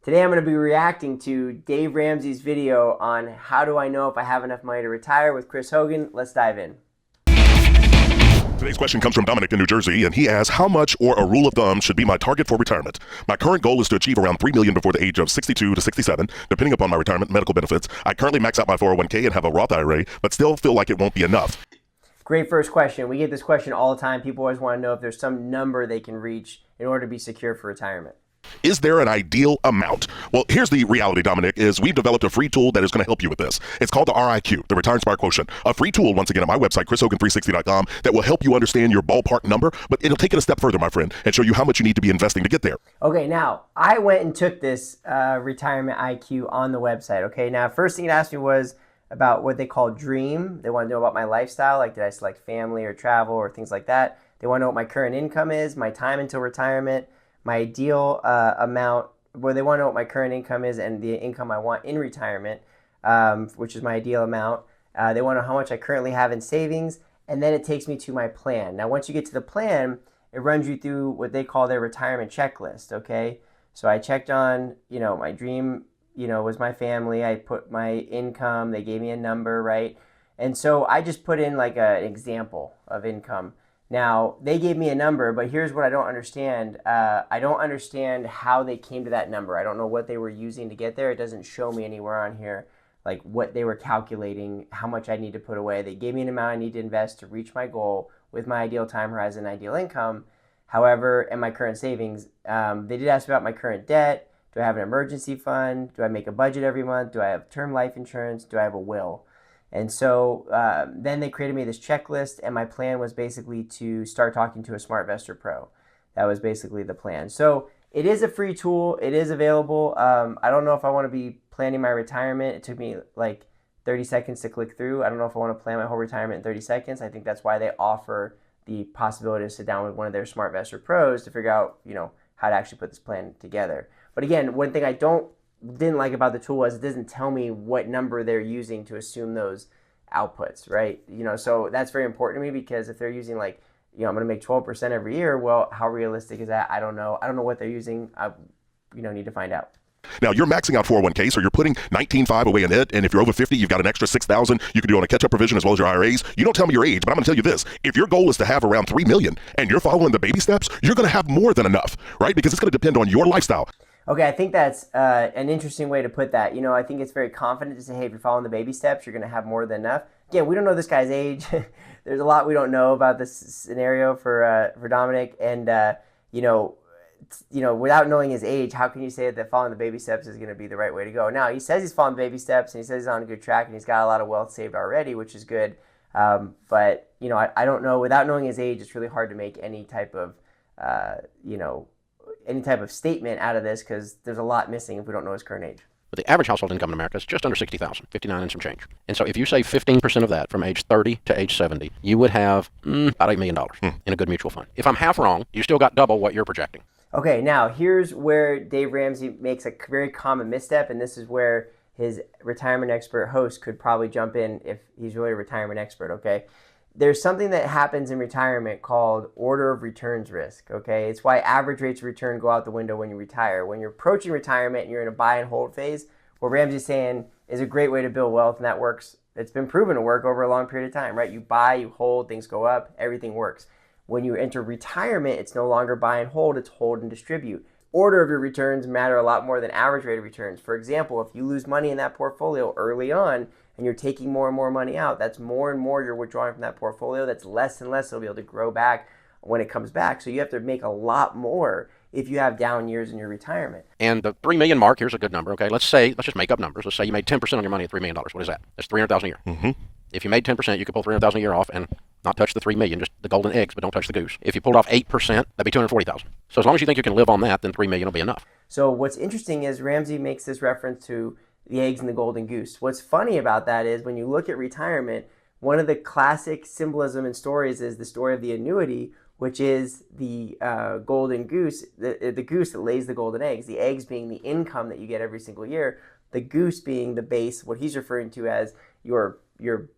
Today I'm going to be reacting to Dave Ramsey's video on how do I know if I have enough money to retire with Chris Hogan. Let's dive in. Today's question comes from Dominic in New Jersey, and he asks, how much or a rule of thumb should be my target for retirement? My current goal is to achieve around $3 million before the age of 62 to 67, depending upon my retirement medical benefits. I currently max out my 401k and have a Roth IRA, but still feel like it won't be enough. Great first question. We get this question all the time. People always want to know if there's some number they can reach in order to be secure for retirement. Is there an ideal amount? Well, here's the reality, Dominic, is we've developed a free tool that is going to help you with this. It's called the RIQ, the Retire Inspire Quotient, a free tool, once again, at my website, chrishogan360.com, that will help you understand your ballpark number, but it'll take it a step further, my friend, and show you how much you need to be investing to get there. Okay, now, I went and took this retirement IQ on the website, okay? Now, first thing it asked me was about what they call dream. They want to know about my lifestyle, like did I select family or travel or things like that. They want to know what my current income is, my time until retirement, my ideal amount, where they want to know what my current income is and the income I want in retirement, which is my ideal amount. They want to know how much I currently have in savings, and then it takes me to my plan. Now, once you get to the plan, it runs you through what they call their retirement checklist, okay? So I checked on, my dream, was my family. I put my income. They gave me a number, right? And so I just put in like an example of income. Now, they gave me a number, but here's what I don't understand. I don't understand how they came to that number. I don't know what they were using to get there. It doesn't show me anywhere on here, like what they were calculating, how much I need to put away. They gave me an amount I need to invest to reach my goal with my ideal time horizon, ideal income. However, and my current savings, they did ask about my current debt. Do I have an emergency fund? Do I make a budget every month? Do I have term life insurance? Do I have a will? And so then they created me this checklist, and my plan was basically to start talking to a SmartVestor Pro. That was basically the plan. So it is a free tool. It is available. I don't know if I want to be planning my retirement. It took me like 30 seconds to click through. I don't know if I want to plan my whole retirement in 30 seconds. I think that's why they offer the possibility to sit down with one of their SmartVestor Pros to figure out, how to actually put this plan together. But again, one thing I didn't like about the tool was it doesn't tell me what number they're using to assume those outputs, right? So that's very important to me, because if they're using like, I'm going to make 12% every year, well, how realistic is that? I don't know. I don't know what they're using. I, need to find out. Now, you're maxing out 401k, so you're putting $19,500 away in it, and if you're over 50, you've got an extra $6,000 you can do on a catch-up provision as well as your IRAs. You don't tell me your age, but I'm going to tell you this. If your goal is to have around $3 million and you're following the baby steps, you're going to have more than enough, right? Because it's going to depend on your lifestyle. Okay, I think that's an interesting way to put that. I think it's very confident to say, hey, if you're following the baby steps, you're going to have more than enough. Again, we don't know this guy's age. There's a lot we don't know about this scenario for Dominic, and without knowing his age, how can you say that following the baby steps is going to be the right way to go? Now, he says he's following the baby steps, and he says he's on a good track, and he's got a lot of wealth saved already, which is good. But I don't know. Without knowing his age, it's really hard to make any type of statement out of this, because there's a lot missing if we don't know his current age. But the average household income in America is just under $60,000, 59 and some change. And so if you save 15% of that from age 30 to age 70, you would have about $8 million in a good mutual fund. If I'm half wrong, you still got double what you're projecting. Okay, now here's where Dave Ramsey makes a very common misstep, and this is where his retirement expert host could probably jump in if he's really a retirement expert, okay? There's something that happens in retirement called order of returns risk, okay? It's why average rates of return go out the window when you retire. When you're approaching retirement and you're in a buy and hold phase, what Ramsey's saying is a great way to build wealth, and that works. It's been proven to work over a long period of time, right? You buy, you hold, things go up, everything works. When you enter retirement, it's no longer buy and hold, it's hold and distribute. Order of your returns matter a lot more than average rate of returns. For example, if you lose money in that portfolio early on, and you're taking more and more money out, that's more and more you're withdrawing from that portfolio. That's less and less it'll be able to grow back when it comes back. So you have to make a lot more if you have down years in your retirement. And the $3 million mark, here's a good number, okay? Let's just make up numbers. Let's say you made 10% on your money at $3 million. What is that? That's $300,000 a year. Mm-hmm. If you made 10%, you could pull $300,000 a year off and not touch the $3 million, just the golden eggs, but don't touch the goose. If you pulled off 8%, that'd be $240,000. So as long as you think you can live on that, then $3 million will be enough. So what's interesting is Ramsey makes this reference to the eggs and the golden goose. What's funny about that is when you look at retirement, one of the classic symbolism and stories is the story of the annuity, which is the golden goose, the goose that lays the golden eggs, the eggs being the income that you get every single year, the goose being the base, what he's referring to as your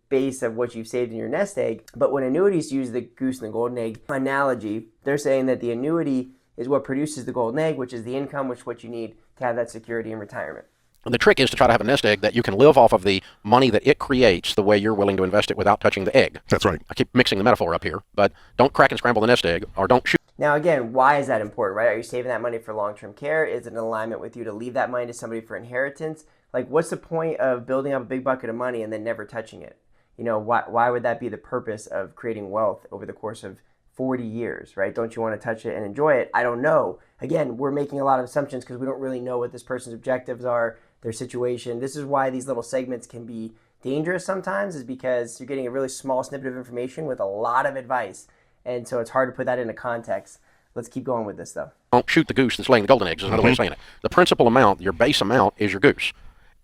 base of what you've saved in your nest egg. But when annuities use the goose and the golden egg analogy, they're saying that the annuity is what produces the golden egg, which is the income, which is what you need to have that security in retirement. The trick is to try to have a nest egg that you can live off of the money that it creates the way you're willing to invest it without touching the egg. That's right. I keep mixing the metaphor up here, but don't crack and scramble the nest egg, or don't shoot. Now, again, why is that important, right? Are you saving that money for long-term care? Is it in alignment with you to leave that money to somebody for inheritance? Like, what's the point of building up a big bucket of money and then never touching it? You know, why would that be the purpose of creating wealth over the course of 40 years, right? Don't you want to touch it and enjoy it? I don't know. Again, we're making a lot of assumptions because we don't really know what this person's objectives are, their situation. This is why these little segments can be dangerous sometimes, is because you're getting a really small snippet of information with a lot of advice. And so it's hard to put that into context. Let's keep going with this, though. Don't shoot the goose that's laying the golden eggs, is another way of saying it. The principal amount, your base amount, is your goose.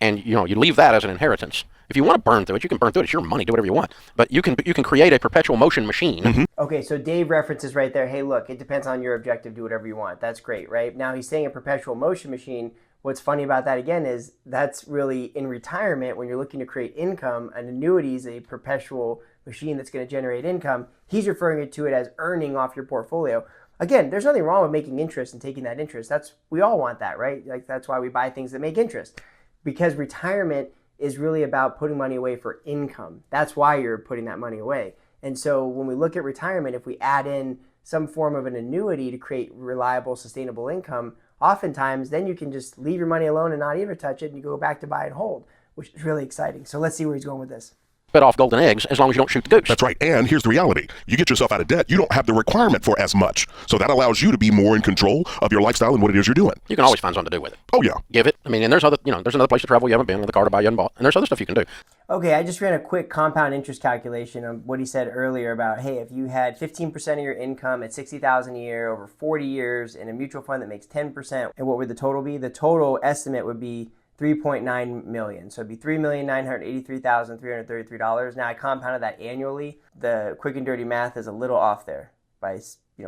And, you know, you leave that as an inheritance. If you want to burn through it, you can burn through it. It's your money. Do whatever you want. But you can create a perpetual motion machine. Okay, so Dave references right there, hey, look, it depends on your objective. Do whatever you want. That's great, right? Now he's saying a perpetual motion machine. What's funny about that, again, is that's really in retirement when you're looking to create income. An annuity is a perpetual machine that's going to generate income. He's referring to it as earning off your portfolio. Again, there's nothing wrong with making interest and taking that interest. We all want that, right? Like, that's why we buy things that make interest. Because retirement is really about putting money away for income. That's why you're putting that money away. And so when we look at retirement, if we add in some form of an annuity to create reliable, sustainable income, oftentimes then you can just leave your money alone and not even touch it, and you go back to buy and hold, which is really exciting. So let's see where he's going with this. Bit off golden eggs as long as you don't shoot the goose. That's right. And here's the reality. You get yourself out of debt, you don't have the requirement for as much. So that allows you to be more in control of your lifestyle and what it is you're doing. You can always find something to do with it. Oh, yeah. Give it. I mean, and there's another place to travel you haven't been, with a car to buy you haven't bought, and there's other stuff you can do. Okay, I just ran a quick compound interest calculation of what he said earlier about, hey, if you had 15% of your income at $60,000 a year over 40 years in a mutual fund that makes 10%, and what would the total be? The total estimate would be $3.9 million. So it'd be $3,983,333. Now I compounded that annually. The quick and dirty math is a little off there by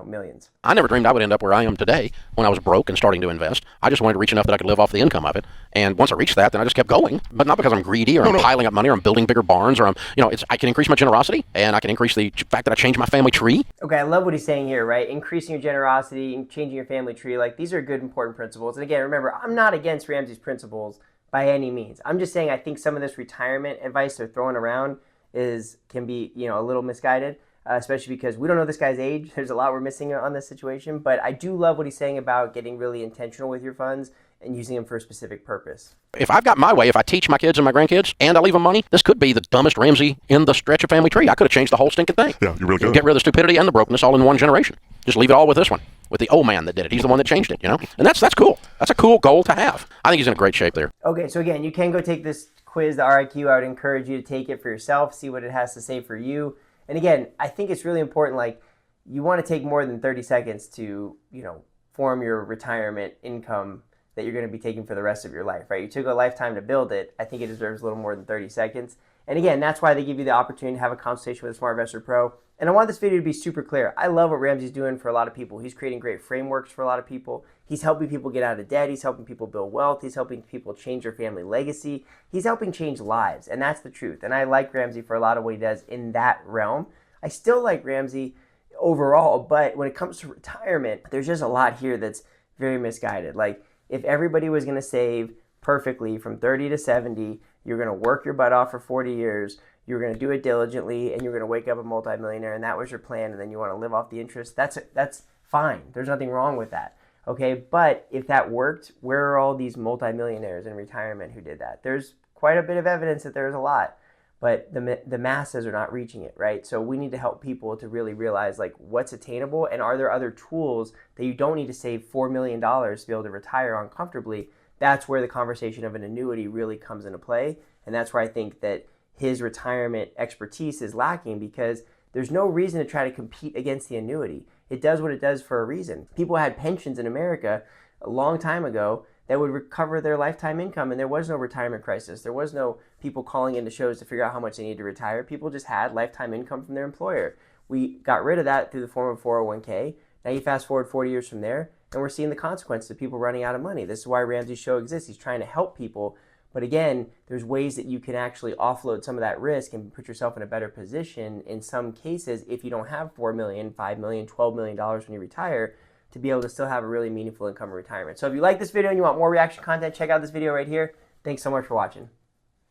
millions. I never dreamed I would end up where I am today when I was broke and starting to invest. I just wanted to reach enough that I could live off the income of it. And once I reached that, then I just kept going. But not because I'm greedy or I'm piling up money or I'm building bigger barns or I can increase my generosity and I can increase the fact that I changed my family tree. Okay, I love what he's saying here, right? Increasing your generosity, changing your family tree. Like, these are good, important principles. And again, remember, I'm not against Ramsey's principles by any means. I'm just saying I think some of this retirement advice they're throwing around can be, a little misguided. Especially because we don't know this guy's age. There's a lot we're missing on this situation. But I do love what he's saying about getting really intentional with your funds and using them for a specific purpose. If I've got my way, if I teach my kids and my grandkids and I leave them money, this could be the dumbest Ramsey in the stretch of family tree. I could have changed the whole stinking thing. Yeah, you really could. Get rid of the stupidity and the brokenness all in one generation. Just leave it all with this one, with the old man that did it. He's the one that changed it, And that's cool. That's a cool goal to have. I think he's in a great shape there. Okay, so again, you can go take this quiz, the RIQ. I would encourage you to take it for yourself, see what it has to say for you. And again, I think it's really important, like, you want to take more than 30 seconds to, form your retirement income that you're going to be taking for the rest of your life, right? You took a lifetime to build it. I think it deserves a little more than 30 seconds. And again, that's why they give you the opportunity to have a conversation with a Smart Investor Pro. And I want this video to be super clear. I love what Ramsey's doing for a lot of people. He's creating great frameworks for a lot of people. He's helping people get out of debt. He's helping people build wealth. He's helping people change their family legacy. He's helping change lives. And that's the truth. And I like Ramsey for a lot of what he does in that realm. I still like Ramsey overall, but when it comes to retirement, there's just a lot here that's very misguided. Like, if everybody was going to save perfectly from 30 to 70, you're going to work your butt off for 40 years, you're going to do it diligently, and you're going to wake up a multimillionaire, and that was your plan, and then you want to live off the interest, that's fine. There's nothing wrong with that. Okay, but if that worked, where are all these multimillionaires in retirement who did that? There's quite a bit of evidence that there's a lot, but the masses are not reaching it, right? So we need to help people to really realize, like, what's attainable, and are there other tools that you don't need to save $4 million to be able to retire on comfortably? That's where the conversation of an annuity really comes into play, and that's where I think that his retirement expertise is lacking, because there's no reason to try to compete against the annuity. It does what it does for a reason. People had pensions in America a long time ago that would recover their lifetime income, and there was no retirement crisis. There was no people calling into shows to figure out how much they need to retire. People just had lifetime income from their employer. We got rid of that through the form of 401k. Now you fast forward 40 years from there, and we're seeing the consequences of people running out of money. This is why Ramsey's show exists. He's trying to help people. But again, there's ways that you can actually offload some of that risk and put yourself in a better position in some cases if you don't have $4 million, $5 million, $12 million when you retire, to be able to still have a really meaningful income in retirement. So if you like this video and you want more reaction content, check out this video right here. Thanks so much for watching.